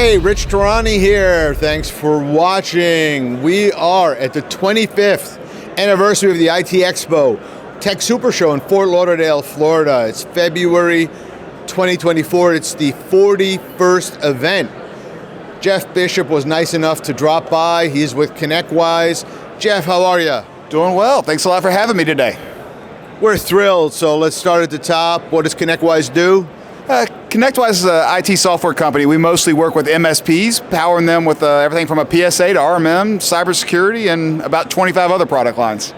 Hey, Rich Tehrani here. Thanks for watching. We are at the 25th anniversary of the ITEXPO TECHSUPERSHOW in Fort Lauderdale, Florida. It's February 2024. It's the 41st event. Jeff Bishop was nice enough to drop by. He's with Connectwise. Jeff, how are you? Doing well. Thanks a lot for having me today. We're thrilled. So let's start at the top. What does Connectwise do? Connectwise is an IT software company. We mostly work with MSPs, powering them with everything from a PSA to RMM, cybersecurity, and about 25 other product lines.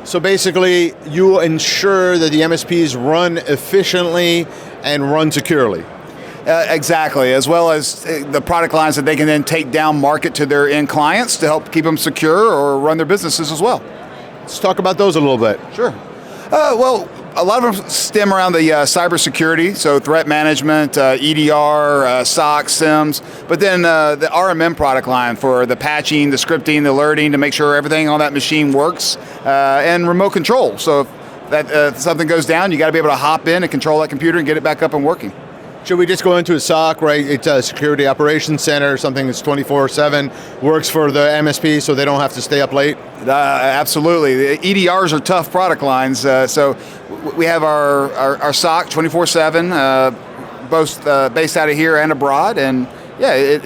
So basically, you ensure that the MSPs run efficiently and run securely. Exactly, as well as the product lines that they can then take down market to their end clients to help keep them secure or run their businesses as well. Let's talk about those a little bit. Sure. Well, a lot of them stem around the cybersecurity, so threat management, EDR, SOC, SIEMs, but then the RMM product line for the patching, the scripting, the alerting to make sure everything on that machine works, and remote control. So if something goes down, you got to be able to hop in and control that computer and get it back up and working. Should we just go into a SOC, right? It's a security operations center, something that's 24/7, works for the MSP so they don't have to stay up late? Absolutely. The EDRs are tough product lines. So we have our SOC 24/7, both based out of here and abroad. And yeah,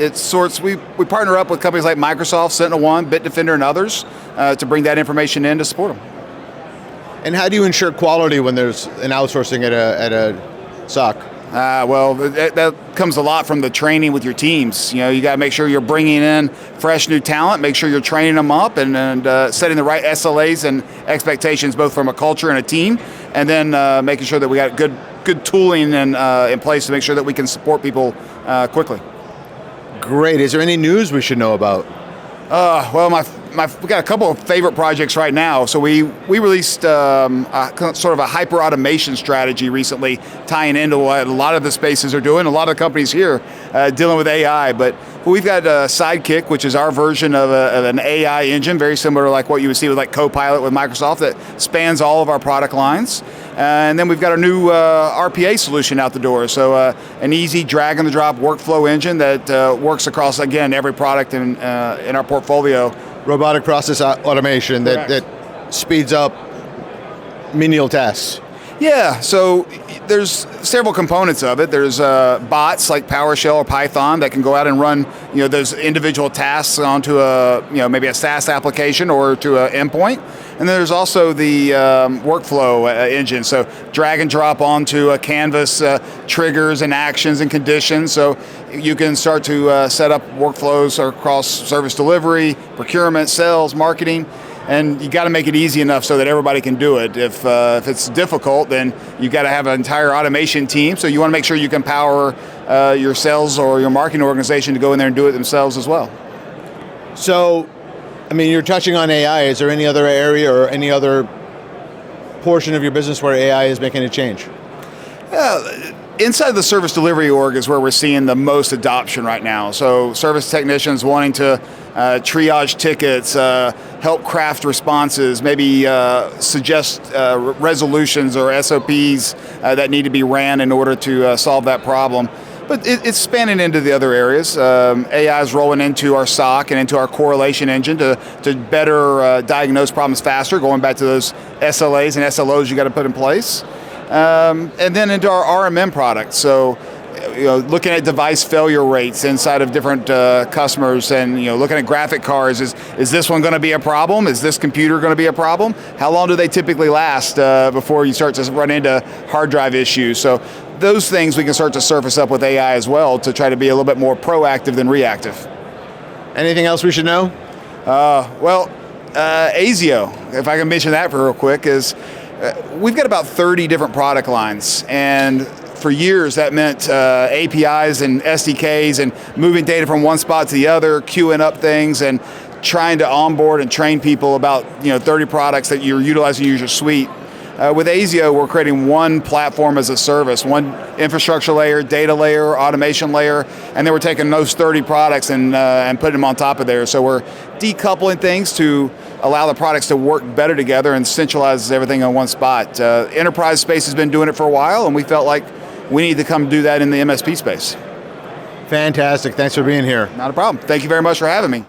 we partner up with companies like Microsoft, SentinelOne, Bitdefender, and others to bring that information in to support them. And how do you ensure quality when there's an outsourcing at a SOC? Well, that comes a lot from the training with your teams. You know, you got to make sure you're bringing in fresh new talent, make sure you're training them up and setting the right SLAs and expectations, both from a culture and a team, and then making sure that we got good tooling and in place to make sure that we can support people quickly. Great. Is there any news we should know about? Well, we got a couple of favorite projects right now. So we released sort of a hyper automation strategy recently, tying into what a lot of the spaces are doing. A lot of the companies here dealing with AI, but we've got Sidekick, which is our version of an AI engine, very similar to like what you would see with like Copilot with Microsoft, that spans all of our product lines. And then we've got our new RPA solution out the door. So an easy drag and drop workflow engine that works across, again, every product in our portfolio. Robotic process automation that speeds up menial tasks. Yeah, so there's several components of it. There's bots like PowerShell or Python that can go out and run, those individual tasks onto maybe a SaaS application or to an endpoint. And then there's also the workflow engine. So drag and drop onto a canvas triggers and actions and conditions. So you can start to set up workflows across service delivery, procurement, sales, marketing. And you got to make it easy enough so that everybody can do it. If it's difficult, then you got to have an entire automation team. So you want to make sure you can power your sales or your marketing organization to go in there and do it themselves as well. So, I mean, you're touching on AI. Is there any other area or any other portion of your business where AI is making a change? Inside the service delivery org is where we're seeing the most adoption right now. So service technicians wanting to triage tickets, help craft responses, maybe suggest resolutions or SOPs that need to be ran in order to solve that problem. But it's spanning into the other areas. AI is rolling into our SOC and into our correlation engine to better diagnose problems faster, going back to those SLAs and SLOs you got to put in place. And then into our RMM products. So, looking at device failure rates inside of different customers, and looking at graphic cards. Is this one going to be a problem? Is this computer going to be a problem? How long do they typically last before you start to run into hard drive issues? So those things we can start to surface up with AI as well to try to be a little bit more proactive than reactive. Anything else we should know? ASIO, if I can mention that for real quick, is we've got about 30 different product lines, and for years that meant APIs and SDKs and moving data from one spot to the other, queuing up things, and trying to onboard and train people about 30 products that you're utilizing in your suite. With ASIO, we're creating one platform as a service, one infrastructure layer, data layer, automation layer, and then we're taking those 30 products and putting them on top of there. So we're decoupling things to allow the products to work better together and centralize everything in one spot. Enterprise space has been doing it for a while, and we felt like we need to come do that in the MSP space. Fantastic. Thanks for being here. Not a problem. Thank you very much for having me.